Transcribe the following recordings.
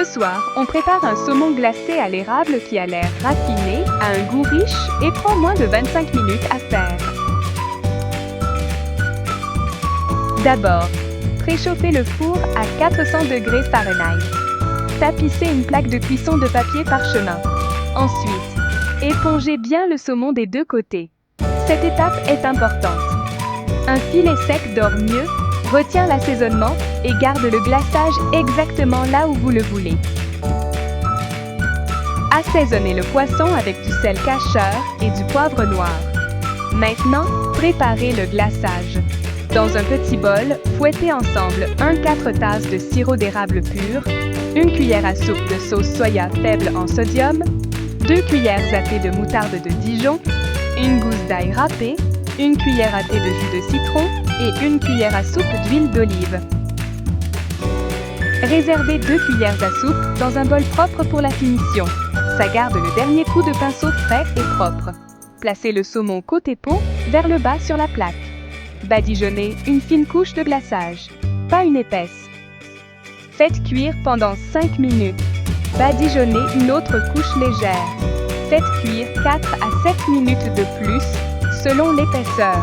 Ce soir, on prépare un saumon glacé à l'érable qui a l'air raffiné, a un goût riche et prend moins de 25 minutes à faire. D'abord, préchauffez le four à 400 degrés Fahrenheit. Tapissez une plaque de cuisson de papier parchemin. Ensuite, épongez bien le saumon des deux côtés. Cette étape est importante. Un filet sec dort mieux, retient l'assaisonnement et garde le glaçage exactement là où vous le voulez. Assaisonnez le poisson avec du sel cacheur et du poivre noir. Maintenant, préparez le glaçage. Dans un petit bol, fouettez ensemble 1/4 tasse de sirop d'érable pur, 1 cuillère à soupe de sauce soya faible en sodium, 2 cuillères à thé de moutarde de Dijon, 1 gousse d'ail râpé, 1 cuillère à thé de jus de citron et 1 cuillère à soupe d'huile d'olive. Réservez 2 cuillères à soupe dans un bol propre pour la finition. Ça garde le dernier coup de pinceau frais et propre. Placez le saumon côté peau, vers le bas sur la plaque. Badigeonnez une fine couche de glaçage, pas une épaisse. Faites cuire pendant 5 minutes. Badigeonnez une autre couche légère. Faites cuire 4 à 7 minutes de plus, selon l'épaisseur.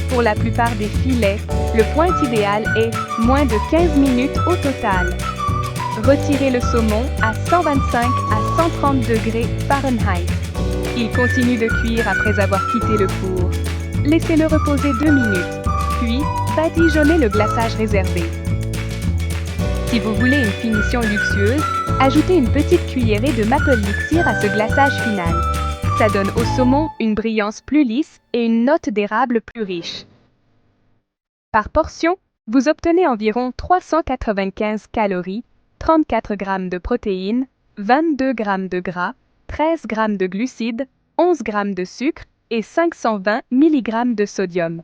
Pour la plupart des filets, le point idéal est moins de 15 minutes au total. Retirez le saumon à 125 à 130 degrés Fahrenheit. Il continue de cuire après avoir quitté le four. Laissez-le reposer 2 minutes, puis badigeonnez le glaçage réservé. Si vous voulez une finition luxueuse, ajoutez une petite cuillerée de maple elixir à ce glaçage final. Ça donne au saumon une brillance plus lisse et une note d'érable plus riche. Par portion, vous obtenez environ 395 calories, 34 g de protéines, 22 g de gras, 13 g de glucides, 11 g de sucre et 520 mg de sodium.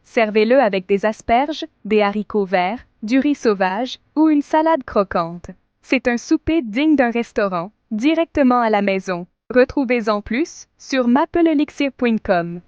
Servez-le avec des asperges, des haricots verts, du riz sauvage ou une salade croquante. C'est un souper digne d'un restaurant, directement à la maison. Retrouvez-en plus sur mapleelixir.com.